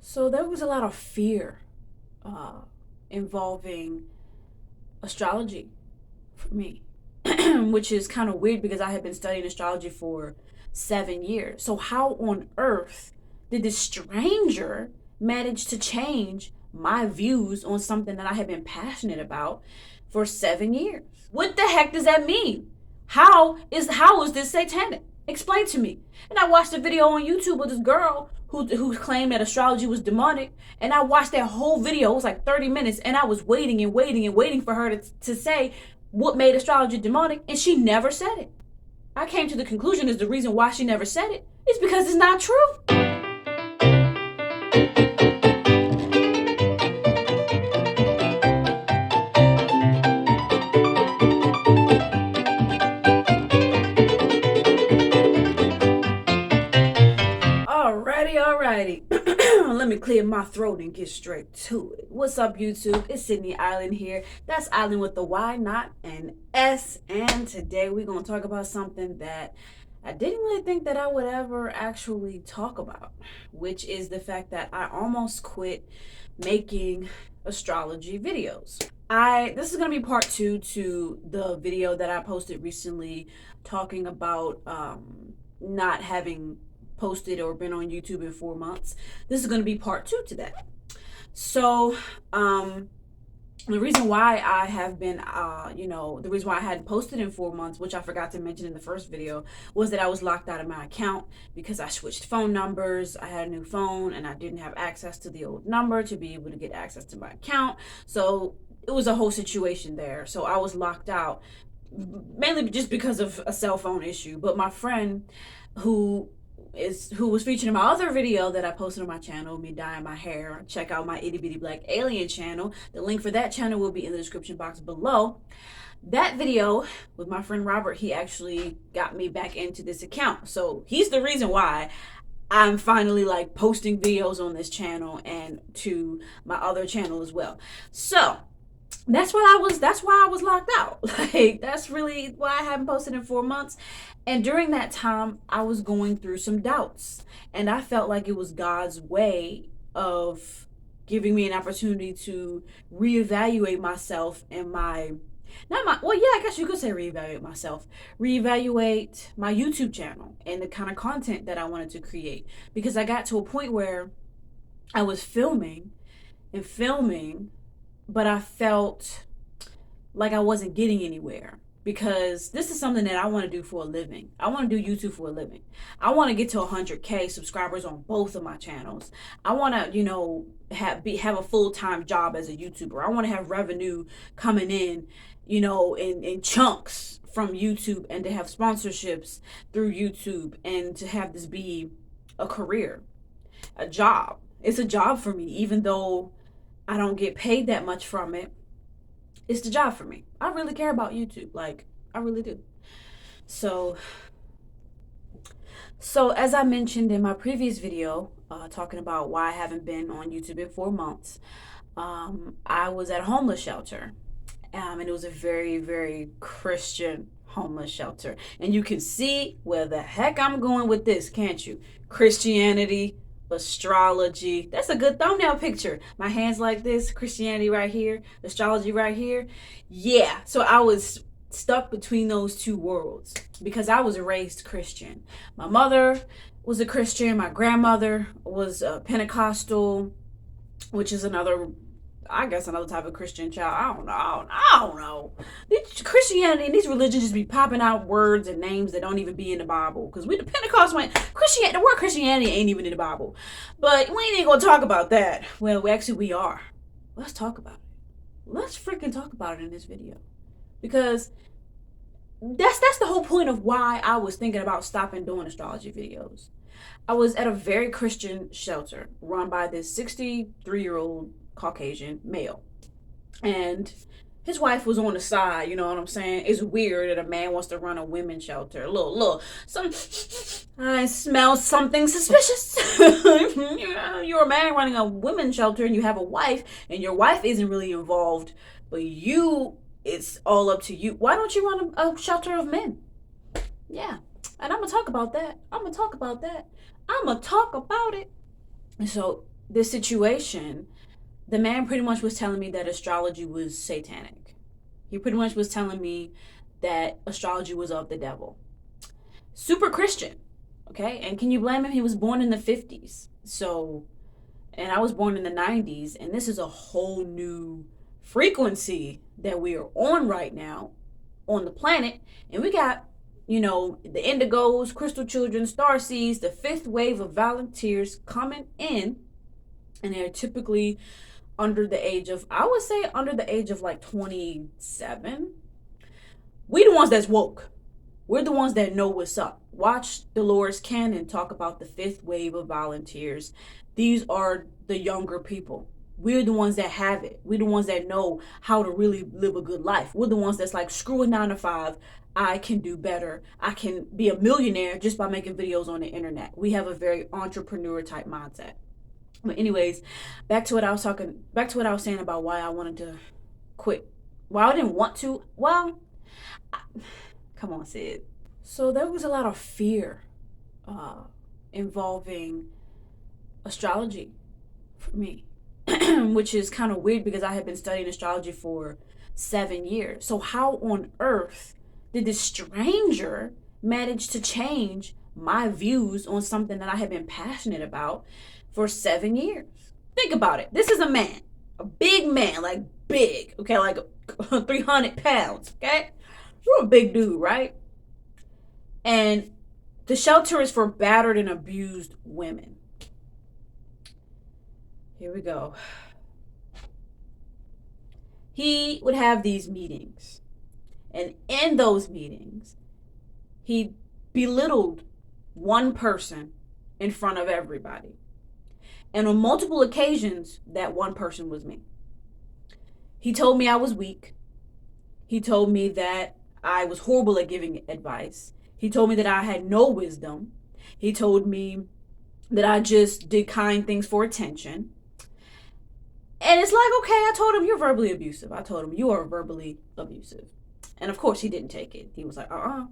So there was a lot of fear uh, involving astrology for me, which is kind of weird because I had been studying astrology for 7 years. So, how on earth did this stranger manage to change my views on something that I had been passionate about for 7 years? What the heck does that mean? How is this satanic? Explain to me. And I watched a video on YouTube with this girl who claimed that astrology was demonic. And I watched that whole video. It was like 30 minutes. And I was waiting and waiting and waiting for her to say what made astrology demonic. And she never said it. I came to the conclusion is the reason why she never said it is because it's not true. Alrighty. Let me clear my throat and get straight to it. What's up, YouTube? It's Sydney Island here. That's Island with the Y, not an S. And today we're going to talk about something that I didn't really think that I would ever actually talk about, which is the fact that I almost quit making astrology videos. This is going to be part 2 to the video that I posted recently talking about not having posted or been on YouTube in 4 months. This is going to be part 2 to that. So, the reason why I have been, the reason why I hadn't posted in 4 months, which I forgot to mention in the first video, was that I was locked out of my account because I switched phone numbers. I had a new phone and I didn't have access to the old number to be able to get access to my account. So it was a whole situation there. So I was locked out mainly just because of a cell phone issue. But my friend who was featured in my other video that I posted on my channel, me dyeing my hair. Check out my itty bitty black alien channel. The link for that channel will be in the description box below. That video with my friend Robert, he actually got me back into this account. So he's the reason why I'm finally like posting videos on this channel and to my other channel as well. So that's why I was locked out. Like, that's really why I haven't posted in 4 months. And during that time, I was going through some doubts. And I felt like it was God's way of giving me an opportunity to reevaluate myself and I guess you could say reevaluate myself. Reevaluate my YouTube channel and the kind of content that I wanted to create. Because I got to a point where I was filming, but I felt like I wasn't getting anywhere because this is something that I want to do for a living. I want to do YouTube for a living. I want to get to 100K subscribers on both of my channels. I want to, have a full-time job as a YouTuber. I want to have revenue coming in, in chunks from YouTube and to have sponsorships through YouTube and to have this be a career, a job. It's a job for me, even though I don't get paid that much from it. It's the job for me. I really care about YouTube. Like, I really do. So as I mentioned in my previous video, talking about why I haven't been on YouTube in 4 months, I was at a homeless shelter. And it was a very, very Christian homeless shelter. And you can see where the heck I'm going with this, can't you? Christianity, astrology. That's a good thumbnail picture. My hands like this, Christianity right here, astrology right here. Yeah, so I was stuck between those two worlds because I was raised Christian. My mother was a Christian. My grandmother was a Pentecostal, which is another type of Christian child. I don't know. Christianity and these religions just be popping out words and names that don't even be in the Bible. Because the Pentecost the word Christianity ain't even in the Bible. But we ain't gonna talk about that. Well, we are. Let's talk about it. Let's freaking talk about it in this video. Because that's the whole point of why I was thinking about stopping doing astrology videos. I was at a very Christian shelter run by this 63-year-old Caucasian male, and his wife was on the side. You know what I'm saying? It's weird that a man wants to run a women's shelter. I smell something suspicious. You're a man running a women's shelter and you have a wife, and your wife isn't really involved, but it's all up to you. Why don't you run a shelter of men? Yeah, and I'm gonna talk about that. I'm gonna talk about it. And so this situation, the man pretty much was telling me that astrology was satanic. He pretty much was telling me that astrology was of the devil. Super Christian, okay? And can you blame him? He was born in the 50s. So, and I was born in the 90s, and this is a whole new frequency that we are on right now on the planet. And we got, the indigos, crystal children, star seeds, the fifth wave of volunteers coming in, and they're typically under the age of, I would say under the age of like 27. We the ones that's woke. We're the ones that know what's up. Watch Dolores Cannon talk about the fifth wave of volunteers. These are the younger people. We're the ones that have it. We're the ones that know how to really live a good life. We're the ones that's like, screw a 9 to 5. I can do better. I can be a millionaire just by making videos on the internet. We have a very entrepreneur type mindset. But anyways, back to what I was saying about why I wanted to quit. Why I didn't want to. Well, come on, Sid. So there was a lot of fear involving astrology for me, which is kind of weird because I had been studying astrology for 7 years. So how on earth did this stranger manage to change my views on something that I had been passionate about for 7 years? Think about it. This is a man, a big man, like big, okay, like 300 pounds, okay? You're a big dude, right? And the shelter is for battered and abused women. Here we go. He would have these meetings. And in those meetings, he belittled one person in front of everybody. And on multiple occasions, that one person was me. He told me I was weak. He told me that I was horrible at giving advice. He told me that I had no wisdom. He told me that I just did kind things for attention. And it's like, okay, I told him, you're verbally abusive. I told him, you are verbally abusive. And of course, he didn't take it. He was like,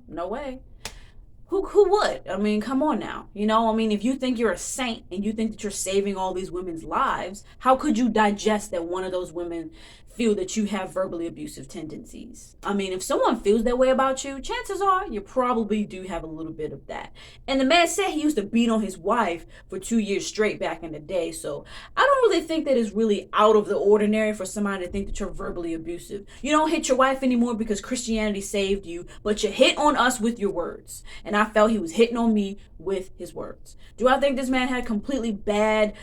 no way. Who would? I mean, come on now. If you think you're a saint and you think that you're saving all these women's lives, how could you digest that one of those women feel that you have verbally abusive tendencies? If someone feels that way about you, chances are you probably do have a little bit of that. And the man said he used to beat on his wife for 2 years straight back in the day. So I don't really think that it's really out of the ordinary for somebody to think that you're verbally abusive. You don't hit your wife anymore because Christianity saved you, but you hit on us with your words. And I felt he was hitting on me with his words. Do I think this man had completely bad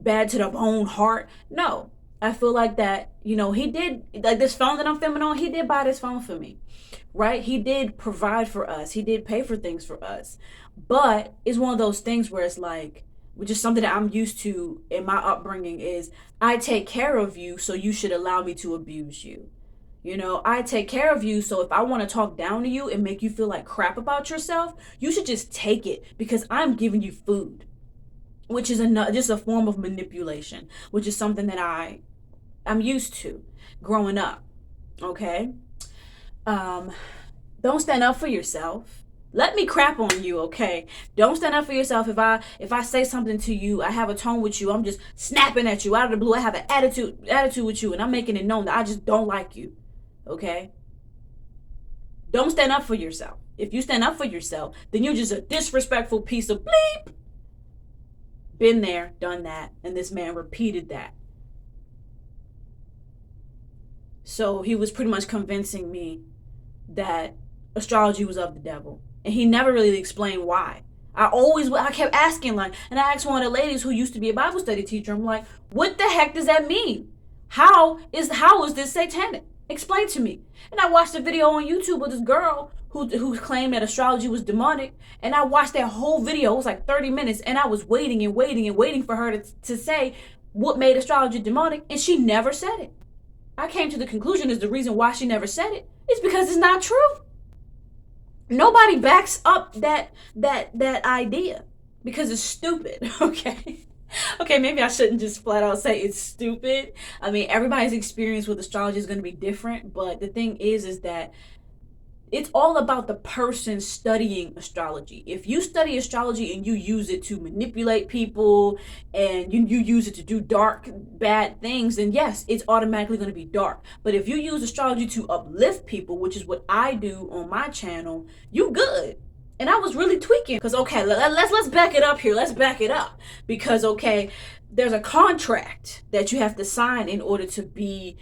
to the bone heart? No. I feel like that, he did, like this phone that I'm filming on, he did buy this phone for me, right? He did provide for us. He did pay for things for us. But it's one of those things where it's like, which is something that I'm used to in my upbringing, is I take care of you, so you should allow me to abuse you. I take care of you, so if I want to talk down to you and make you feel like crap about yourself, you should just take it because I'm giving you food, which is just a form of manipulation, which is something that I'm used to growing up. Okay? Don't stand up for yourself. Let me crap on you, okay? Don't stand up for yourself. If I say something to you, I have a tone with you, I'm just snapping at you out of the blue. I have an attitude with you, and I'm making it known that I just don't like you. Okay? Don't stand up for yourself. If you stand up for yourself, then you're just a disrespectful piece of bleep. Been there, done that, and this man repeated that. So he was pretty much convincing me that astrology was of the devil. And he never really explained why. I kept asking, and I asked one of the ladies who used to be a Bible study teacher, I'm like, what the heck does that mean? How is this satanic? Explain to me. And I watched a video on YouTube of this girl who claimed that astrology was demonic. And I watched that whole video. It was like 30 minutes. And I was waiting and waiting and waiting for her to say what made astrology demonic. And she never said it. I came to the conclusion is the reason why she never said it is because it's not true. Nobody backs up that idea because it's stupid. Okay, maybe I shouldn't just flat out say it's stupid. Everybody's experience with astrology is going to be different, but the thing is that it's all about the person studying astrology. If you study astrology and you use it to manipulate people and you use it to do dark, bad things, then yes, it's automatically going to be dark. But if you use astrology to uplift people, which is what I do on my channel, you good. And I was really tweaking because okay, let's back it up here. Let's back it up because okay, there's a contract that you have to sign in order to be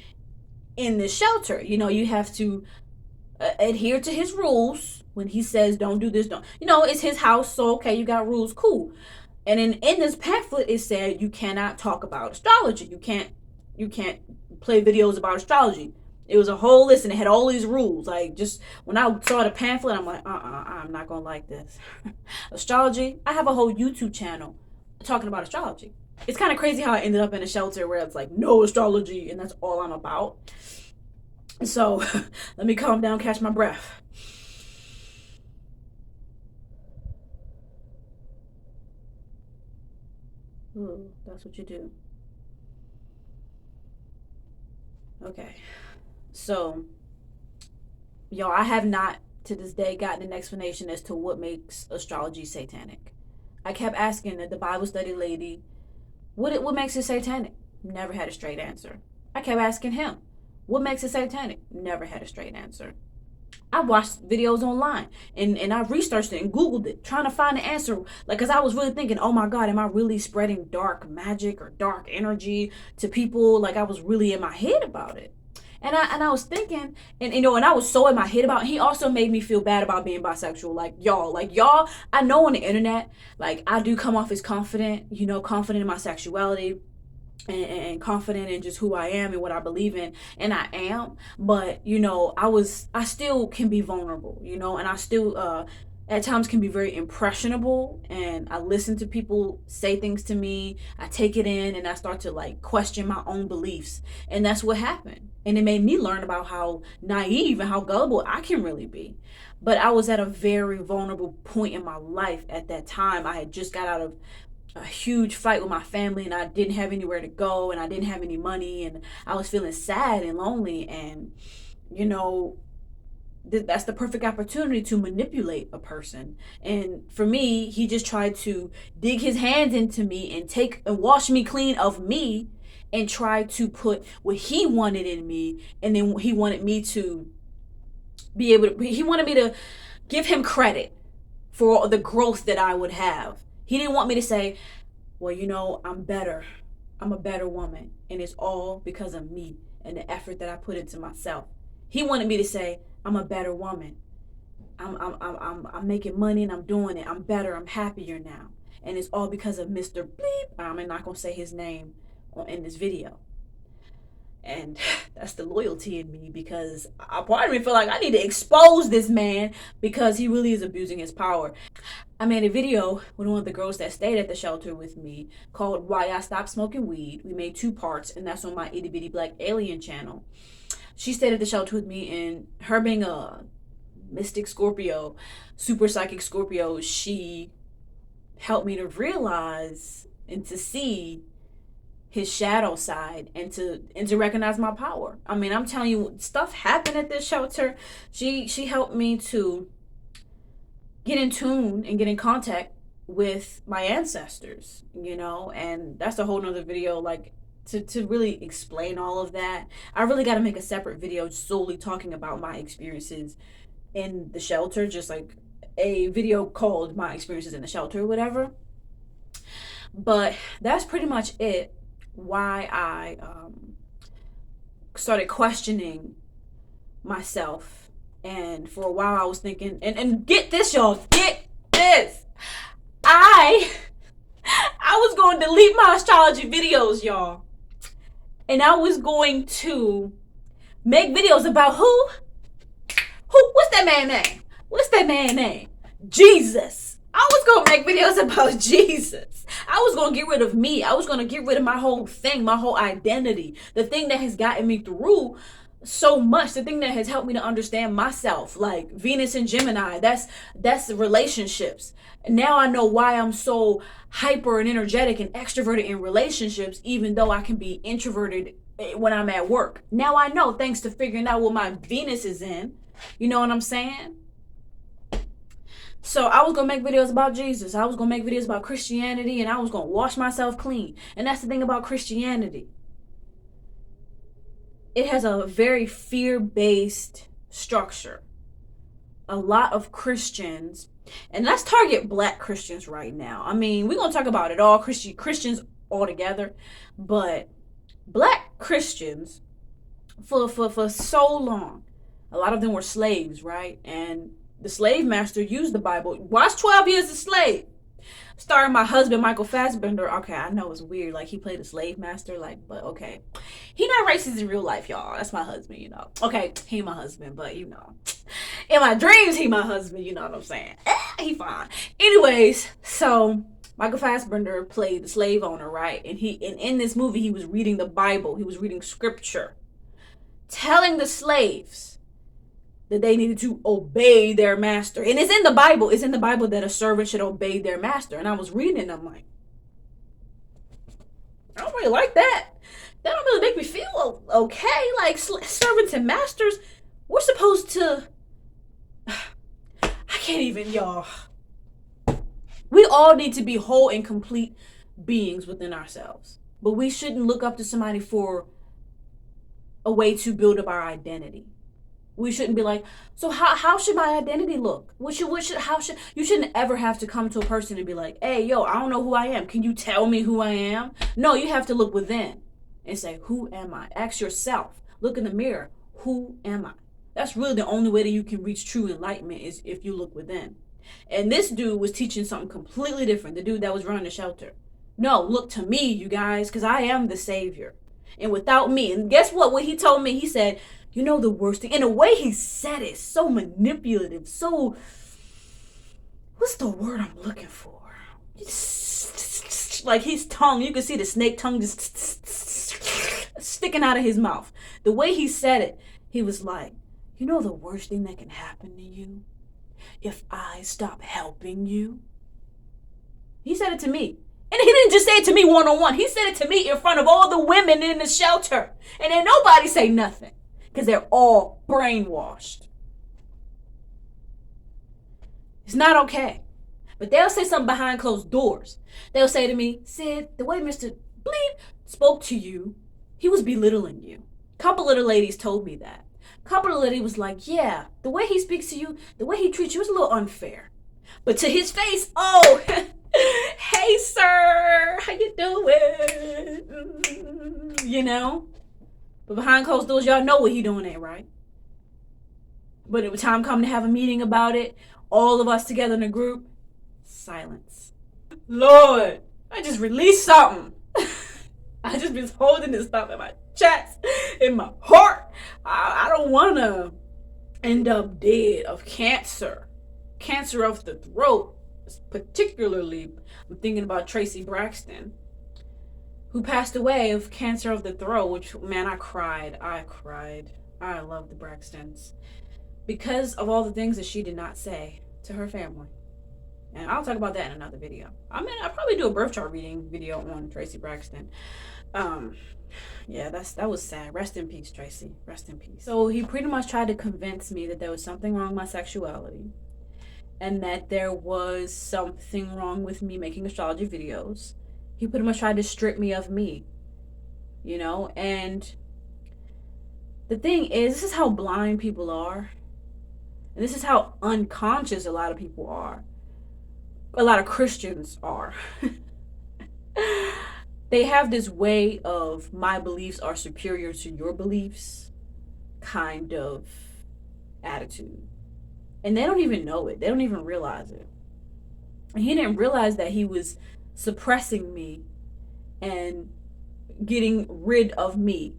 in this shelter. You know, you have to adhere to his rules when he says don't do this, don't, you know, it's his house, so okay, you got rules, cool. And in this pamphlet it said you cannot talk about astrology, you can't play videos about astrology. It was a whole list and it had all these rules. Like, just when I saw the pamphlet, I'm like, I'm not gonna like this. Astrology, I have a whole YouTube channel talking about astrology. It's kind of crazy how I ended up in a shelter where it's like no astrology and that's all I'm about. So let me calm down, catch my breath. Ooh, that's what you do. Okay. So, y'all, I have not to this day gotten an explanation as to what makes astrology satanic. I kept asking the Bible study lady, what makes it satanic? Never had a straight answer. I kept asking him, what makes it satanic? Never had a straight answer. I watched videos online and I researched it and Googled it, trying to find the answer. Like, because I was really thinking, oh my God, am I really spreading dark magic or dark energy to people? Like, I was really in my head about it. And I was thinking, and you know, and I was so in my head about it. He also made me feel bad about being bisexual. Like y'all, I know on the internet, like I do come off as confident, you know, confident in my sexuality and confident in just who I am and what I believe in, and I am. But you know, I still can be vulnerable, you know, and I still at times can be very impressionable, and I listen to people say things to me, I take it in and I start to like question my own beliefs, and that's what happened. And it made me learn about how naive and how gullible I can really be. But I was at a very vulnerable point in my life at that time. I had just got out of a huge fight with my family and I didn't have anywhere to go and I didn't have any money and I was feeling sad and lonely, and you know, that's the perfect opportunity to manipulate a person. And for me, he just tried to dig his hands into me and take and wash me clean of me and try to put what he wanted in me, and then he wanted me to be able to, he wanted me to give him credit for the growth that I would have. He didn't want me to say, well, you know, I'm better. I'm a better woman. And it's all because of me and the effort that I put into myself. He wanted me to say, I'm a better woman. I'm making money and I'm doing it. I'm better. I'm happier now. And it's all because of Mr. Bleep. I'm not going to say his name in this video. And that's the loyalty in me, because a part of me feel like I need to expose this man because he really is abusing his power. I made a video with one of the girls that stayed at the shelter with me called Why I Stopped Smoking Weed. We made 2 parts, and that's on my Itty Bitty Black Alien channel. She stayed at the shelter with me, and her being a mystic Scorpio, super psychic Scorpio, she helped me to realize and to see his shadow side and to recognize my power. I mean, I'm telling you, stuff happened at this shelter. She helped me to get in tune and get in contact with my ancestors, you know, and that's a whole nother video, like to really explain all of that. I really got to make a separate video solely talking about my experiences in the shelter, just like a video called My Experiences in the Shelter or whatever. But that's pretty much it, why I started questioning myself. And for a while I was thinking, and get this, y'all, get this, I was going to delete my astrology videos, y'all, and I was going to make videos about what's that man name? Jesus. I was going to make videos about Jesus. I was going to get rid of me. I was going to get rid of my whole thing, my whole identity. The thing that has gotten me through so much, the thing that has helped me to understand myself, like Venus and Gemini, that's relationships. Now I know why I'm so hyper and energetic and extroverted in relationships, even though I can be introverted when I'm at work. Now I know, thanks to figuring out what my Venus is in, You know what I'm saying? So I was going to make videos about Jesus. I was going to make videos about Christianity, and I was going to wash myself clean. And that's the thing about Christianity. It has a very fear-based structure. A lot of Christians, and let's target black Christians right now. I mean, we're going to talk about it all, Christians all together, but black Christians, for so long, a lot of them were slaves, right? And the slave master used the Bible. Watch 12 Years a Slave, starring my husband Michael Fassbender. Okay, I know it's weird, like he played a slave master, like, but okay, he not racist in real life, y'all. That's my husband, you know. Okay, he my husband, but you know, in my dreams he my husband, you know what I'm saying. He fine. Anyways, so Michael Fassbender played the slave owner, right? And in this movie he was reading the Bible. He was reading scripture, telling the slaves that they needed to obey their master. And it's in the Bible. It's in the Bible that a servant should obey their master. And I was reading and I'm like, I don't really like that. That don't really make me feel okay. Like, servants and masters, we're supposed to... I can't even, y'all. We all need to be whole and complete beings within ourselves. But we shouldn't look up to somebody for a way to build up our identity. We shouldn't be like, so how should my identity look? You shouldn't ever have to come to a person and be like, hey, yo, I don't know who I am. Can you tell me who I am? No, you have to look within and say, who am I? Ask yourself. Look in the mirror. Who am I? That's really the only way that you can reach true enlightenment, is if you look within. And this dude was teaching something completely different. The dude that was running the shelter. No, look to me, you guys, because I am the savior. And without me, and guess what? When he told me, he said, you know, the worst thing, and the way he said it, so manipulative, so, what's the word I'm looking for? Like his tongue, you can see the snake tongue just sticking out of his mouth. The way he said it, he was like, you know the worst thing that can happen to you? If I stop helping you? He said it to me. And he didn't just say it to me one-on-one. He said it to me in front of all the women in the shelter. And then nobody say nothing, because they're all brainwashed. It's not okay. But they'll say something behind closed doors. They'll say to me, Sid, the way Mr. Bleep spoke to you, he was belittling you. A couple of the ladies told me that. A couple of the ladies was like, yeah, the way he speaks to you, the way he treats you is a little unfair. But to his face, oh, hey, sir, how you doing? You know? But behind closed doors, y'all know what he doing ain't right. But it was time come to have a meeting about it, all of us together in a group, silence. Lord, I just released something. I just been holding this stuff in my chest, in my heart. I don't want to end up dead of cancer. Cancer of the throat. Particularly, I'm thinking about Tracy Braxton, who passed away of cancer of the throat, which, man, I cried. I love the Braxtons because of all the things that she did not say to her family. And I'll talk about that in another video. I mean, I'll probably do a birth chart reading video on Tracy Braxton. Yeah, that was sad. Rest in peace, Tracy. Rest in peace. So he pretty much tried to convince me that there was something wrong with my sexuality, and that there was something wrong with me making astrology videos. He pretty much tried to strip me of me, you know? And the thing is, this is how blind people are. And this is how unconscious a lot of people are. A lot of Christians are. They have this way of, my beliefs are superior to your beliefs kind of attitude. And they don't even know it. They don't even realize it. And he didn't realize that he was suppressing me and getting rid of me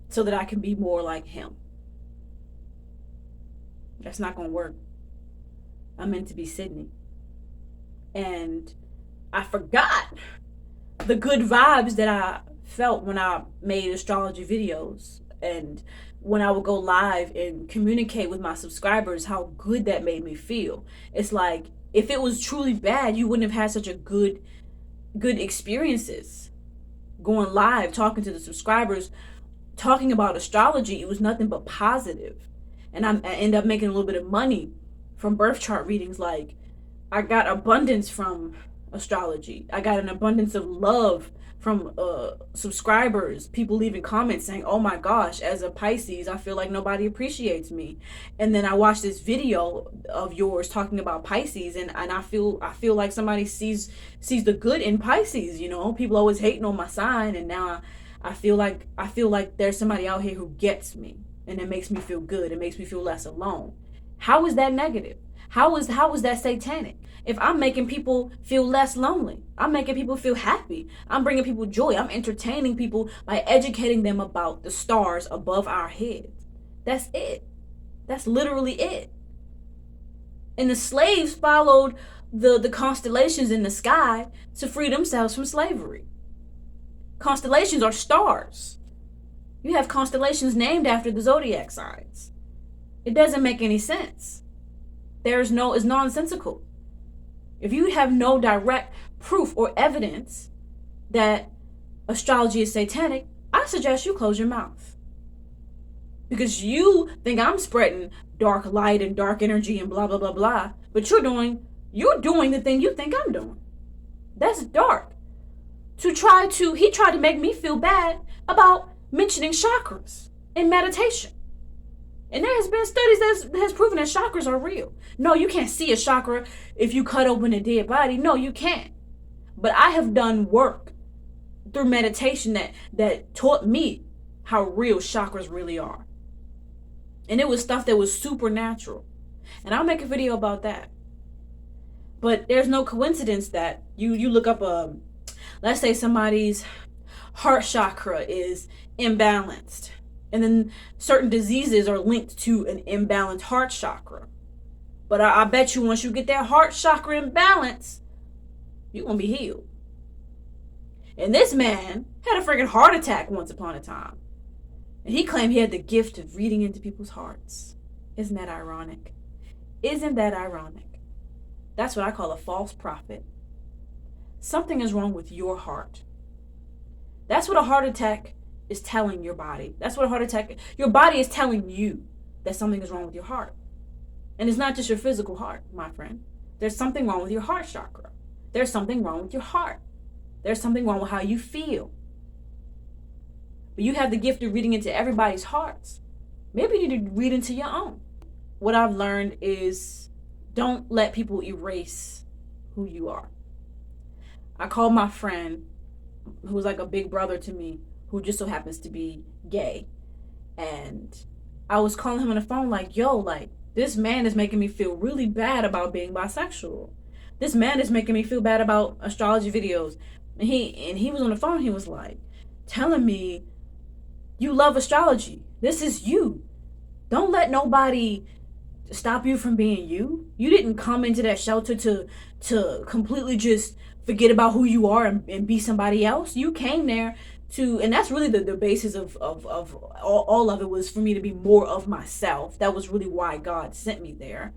so that I can be more like him. That's not going to work. I'm meant to be Sydney. And I forgot the good vibes that I felt when I made astrology videos, and when I would go live and communicate with my subscribers, how good that made me feel. It's like, if it was truly bad, you wouldn't have had such a good experiences. Going live, talking to the subscribers, talking about astrology, it was nothing but positive. and I end up making a little bit of money from birth chart readings. Like, I got abundance from astrology. I got an abundance of love from subscribers, people leaving comments saying, "Oh my gosh, as a Pisces, I feel like nobody appreciates me." And then I watched this video of yours talking about Pisces, and I feel like somebody sees the good in Pisces. You know, people always hating on my sign, and now I feel like there's somebody out here who gets me, and it makes me feel good. It makes me feel less alone. How is that negative? How is that satanic? If I'm making people feel less lonely, I'm making people feel happy, I'm bringing people joy, I'm entertaining people by educating them about the stars above our heads. That's it. That's literally it. And the slaves followed the constellations in the sky to free themselves from slavery. Constellations are stars. You have constellations named after the zodiac signs. It doesn't make any sense. It's nonsensical. If you have no direct proof or evidence that astrology is satanic, I suggest you close your mouth. Because you think I'm spreading dark light and dark energy and blah, blah, blah, blah. But you're doing the thing you think I'm doing. That's dark. He tried to make me feel bad about mentioning chakras in meditation. And there has been studies that has proven that chakras are real. No, you can't see a chakra if you cut open a dead body. No, you can't. But I have done work through meditation that taught me how real chakras really are. And it was stuff that was supernatural. And I'll make a video about that. But there's no coincidence that you look up let's say somebody's heart chakra is imbalanced. And then certain diseases are linked to an imbalanced heart chakra. But I bet you once you get that heart chakra in balance, you're going to be healed. And this man had a freaking heart attack once upon a time. And he claimed he had the gift of reading into people's hearts. Isn't that ironic? Isn't that ironic? That's what I call a false prophet. Something is wrong with your heart. That's what a heart attack is telling your body. That's what a heart attack, your body is telling you that something is wrong with your heart. And it's not just your physical heart, my friend. There's something wrong with your heart chakra. There's something wrong with your heart. There's something wrong with how you feel. But you have the gift of reading into everybody's hearts. Maybe you need to read into your own. What I've learned is don't let people erase who you are. I called my friend, who was like a big brother to me, who just so happens to be gay. And I was calling him on the phone like, yo, like, this man is making me feel really bad about being bisexual. This man is making me feel bad about astrology videos. And he was on the phone, he was like, telling me, you love astrology. This is you. Don't let nobody stop you from being you. You didn't come into that shelter to completely just forget about who you are and be somebody else. You came there and that's really the basis of all of it, was for me to be more of myself. That was really why God sent me there.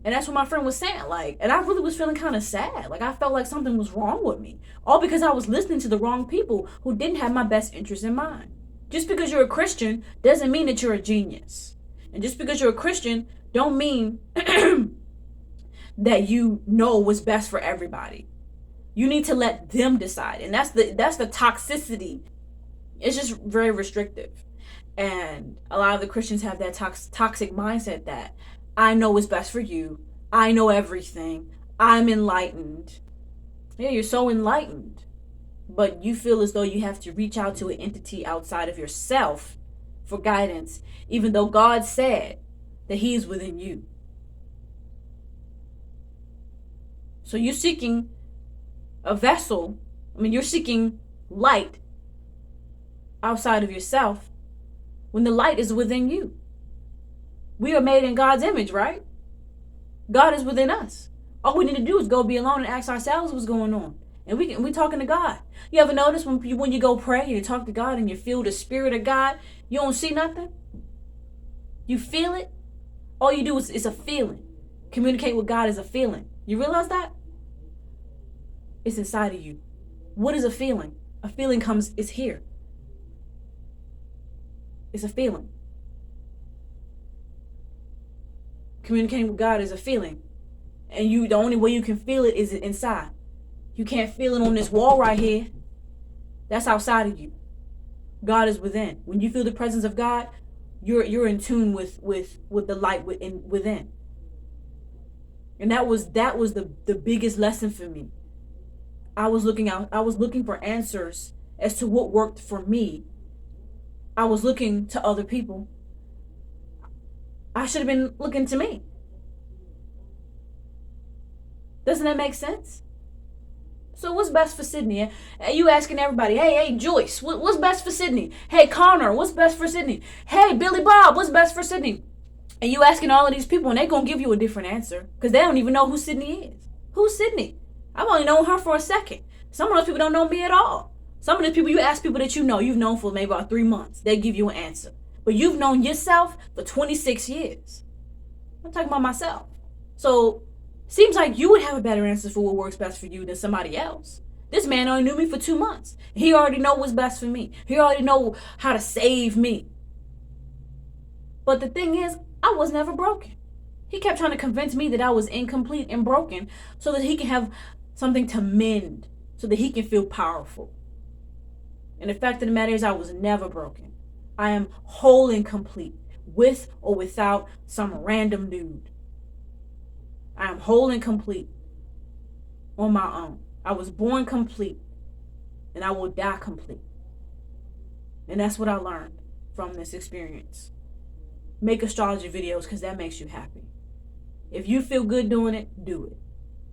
And that's what my friend was saying, like, and I really was feeling kind of sad. Like, I felt like something was wrong with me, all because I was listening to the wrong people who didn't have my best interest in mind. Just because you're a Christian doesn't mean that you're a genius. And just because you're a Christian don't mean that you know what's best for everybody. You need to let them decide. And that's the toxicity. It's just very restrictive. And a lot of the Christians have that toxic mindset that I know what's best for you. I know everything. I'm enlightened. Yeah, you're so enlightened. But you feel as though you have to reach out to an entity outside of yourself for guidance, even though God said that He is within you. So you're seeking a vessel. You're seeking light outside of yourself when the light is within you. We are made in God's image, right? God is within us. All we need to do is go be alone and ask ourselves what's going on. And we talking to God. You ever notice when you go pray and you talk to God and you feel the Spirit of God, you don't see nothing? You feel it? All you do is a feeling. Communicate with God is a feeling. You realize that? It's inside of you. What is a feeling? A feeling it's here. It's a feeling. Communicating with God is a feeling. And the only way you can feel it is inside. You can't feel it on this wall right here. That's outside of you. God is within. When you feel the presence of God, you're in tune with the light within. And that was the biggest lesson for me. I was looking for answers as to what worked for me. I was looking to other people. I should have been looking to me. Doesn't that make sense? So what's best for Sydney? You asking everybody, hey, Joyce, what's best for Sydney? Hey, Connor, what's best for Sydney? Hey, Billy Bob, what's best for Sydney? And you asking all of these people, and they're going to give you a different answer because they don't even know who Sydney is. Who's Sydney? I've only known her for a second. Some of those people don't know me at all. Some of the people, you ask people that you've known for maybe about 3 months, they give you an answer. But you've known yourself for 26 years. I'm talking about myself. So seems like you would have a better answer for what works best for you than somebody else. This man only knew me for 2 months. He already know what's best for me. He already know how to save me. But the thing is, I was never broken. He kept trying to convince me that I was incomplete and broken so that he can have something to mend, so that he can feel powerful. And the fact of the matter is, I was never broken. I am whole and complete, with or without some random dude. I am whole and complete on my own. I was born complete, and I will die complete. And that's what I learned from this experience. Make astrology videos because that makes you happy. If you feel good doing it, do it.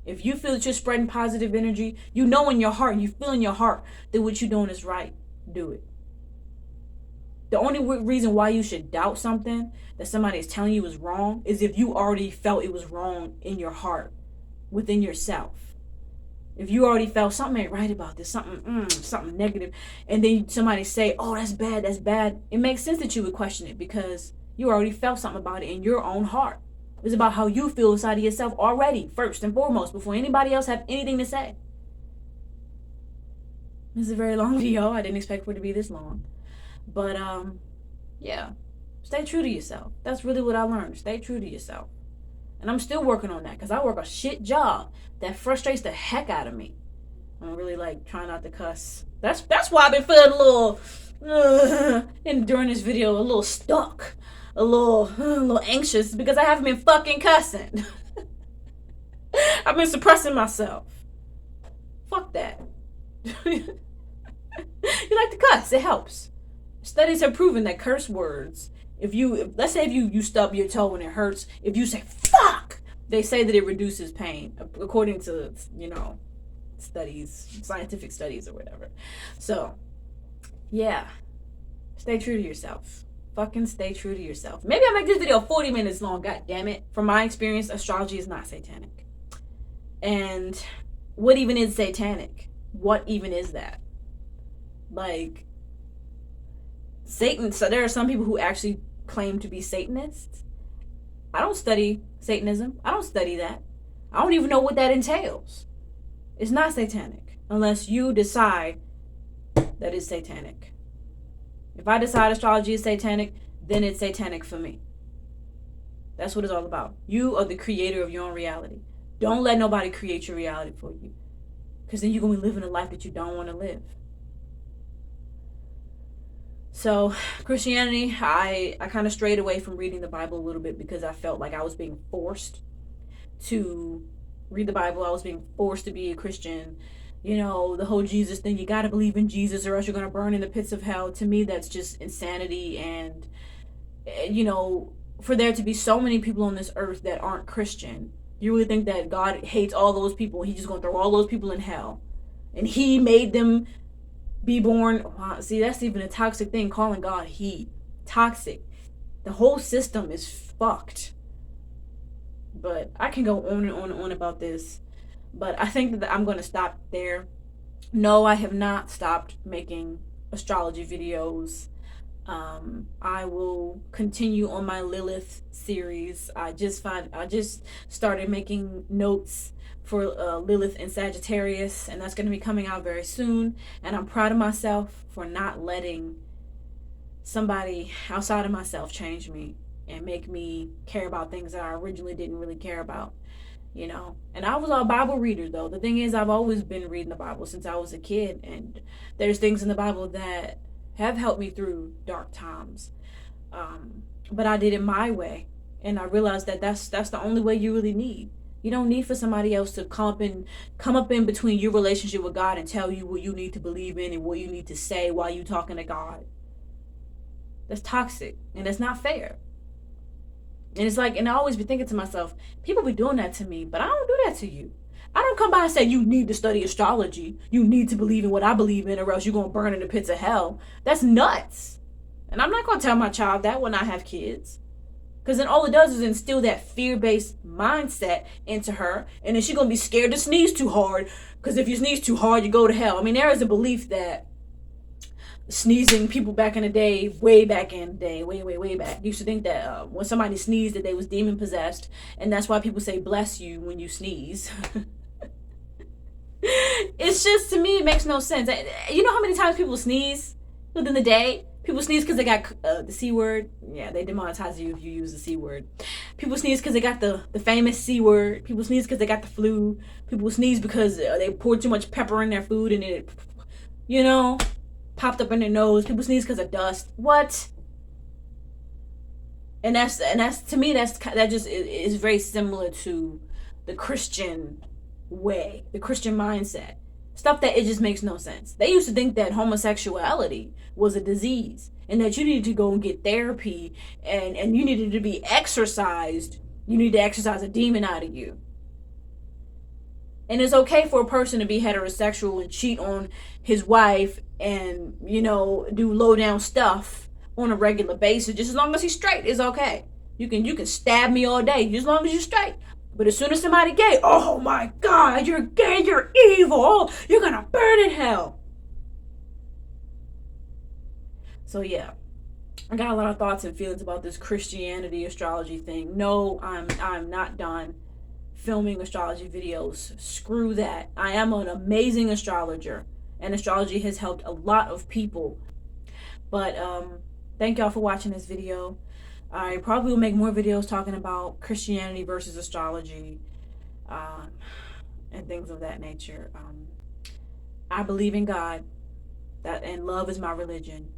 If you feel that you're spreading positive energy, you know in your heart, you feel in your heart that what you're doing is right, do it. The only reason why you should doubt something that somebody is telling you is wrong is if you already felt it was wrong in your heart, within yourself. If you already felt something ain't right about this, something negative, and then somebody say, oh, that's bad, it makes sense that you would question it because you already felt something about it in your own heart. It's about how you feel inside of yourself already, first and foremost, before anybody else have anything to say. This is a very long video. I didn't expect for it to be this long. But, yeah. Stay true to yourself. That's really what I learned. Stay true to yourself. And I'm still working on that because I work a shit job that frustrates the heck out of me. I'm really, trying not to cuss. That's why I've been feeling a little, and during this video, a little stuck. A little anxious because I haven't been fucking cussing. I've been suppressing myself. Fuck that. You like to cuss, it helps. Studies have proven that curse words, let's say if you stub your toe and it hurts, if you say fuck, they say that it reduces pain, according to, studies, scientific studies or whatever. So, yeah. Stay true to yourself. Fucking stay true to yourself. Maybe I'll make this video 40 minutes long, god damn it. From my experience, astrology is not satanic. And what even is satanic? What even is that? Satan, so there are some people who actually claim to be Satanists. I don't study Satanism. I don't study that. I don't even know what that entails. It's not satanic unless you decide that it's satanic. If I decide astrology is satanic, then it's satanic for me. That's what it's all about. You are the creator of your own reality. Don't let nobody create your reality for you. Because then you're going to be living a life that you don't want to live. So, Christianity, I kind of strayed away from reading the Bible a little bit because I felt like I was being forced to read the Bible. I was being forced to be a Christian. The whole Jesus thing, you got to believe in Jesus or else you're going to burn in the pits of hell. To me, that's just insanity. And, for there to be so many people on this earth that aren't Christian, you really think that God hates all those people and he's just going to throw all those people in hell? And he made them be born. Wow, see, that's even a toxic thing, calling God he. Toxic. The whole system is fucked. But I can go on and on and on about this. But I think that I'm going to stop there. No, I have not stopped making astrology videos. I will continue on my Lilith series. I just started making notes for Lilith and Sagittarius, and that's going to be coming out very soon. And I'm proud of myself for not letting somebody outside of myself change me. and make me care about things that I originally didn't really care about, you know. And I was a Bible reader, though. The thing is, I've always been reading the Bible since I was a kid, and there's things in the Bible that have helped me through dark times. But I did it my way, and I realized that that's the only way you really need. You don't need for somebody else to come up in between your relationship with God and tell you what you need to believe in and what you need to say while you talking to God. That's toxic, and that's not fair. And it's like, and I always be thinking to myself, people be doing that to me, but I don't do that to you. I don't come by and say, you need to study astrology. You need to believe in what I believe in, or else you're going to burn in the pits of hell. That's nuts. And I'm not going to tell my child that when I have kids. Because then all it does is instill that fear-based mindset into her. And then she's going to be scared to sneeze too hard. Because if you sneeze too hard, you go to hell. I mean, there is a belief that sneezing, people back in the day, way back in the day, way back, used to think that when somebody sneezed that they was demon possessed, and that's why people say bless you when you sneeze. It's just, to me, it makes no sense. You know how many times people sneeze within the day? People sneeze because they got the C word. Yeah, they demonetize you if you use the C word. People sneeze because they got the famous C word. People sneeze because they got the flu. People sneeze because they poured too much pepper in their food and it, you know, popped up in their nose. People sneeze because of dust. What? And that's to me, that just is very similar to the Christian way, the Christian mindset. Stuff that it just makes no sense. They used to think that homosexuality was a disease and that you needed to go and get therapy and you needed to be exorcised. You need to exorcise a demon out of you. And it's okay for a person to be heterosexual and cheat on his wife and, you know, do low down stuff on a regular basis. Just as long as he's straight, it's okay. You can stab me all day, just as long as you're straight. But as soon as somebody gay, oh my God, you're gay, you're evil, oh, you're gonna burn in hell. So yeah, I got a lot of thoughts and feelings about this Christianity astrology thing. No, I'm not done filming astrology videos. Screw that. I am an amazing astrologer, and astrology has helped a lot of people. But thank y'all for watching this video. I probably will make more videos talking about Christianity versus astrology and things of that nature. I believe in God, and love is my religion.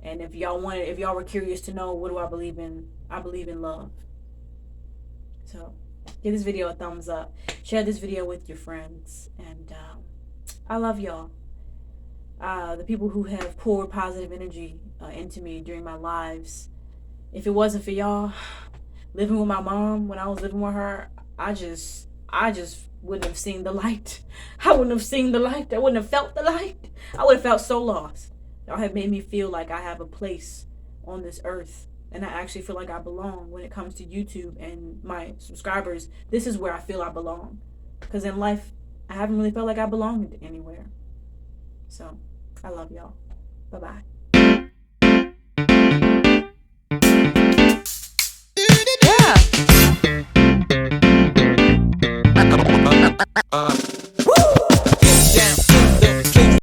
And if y'all were curious to know what do I believe in love. So give this video a thumbs up. Share this video with your friends. And I love y'all. The people who have poured positive energy into me during my lives. If it wasn't for y'all living with my mom when I was living with her, I just wouldn't have seen the light. I wouldn't have seen the light. I wouldn't have felt the light. I would have felt so lost. Y'all have made me feel like I have a place on this earth. And I actually feel like I belong when it comes to YouTube and my subscribers. This is where I feel I belong. Because in life, I haven't really felt like I belonged anywhere. So, I love y'all. Bye-bye.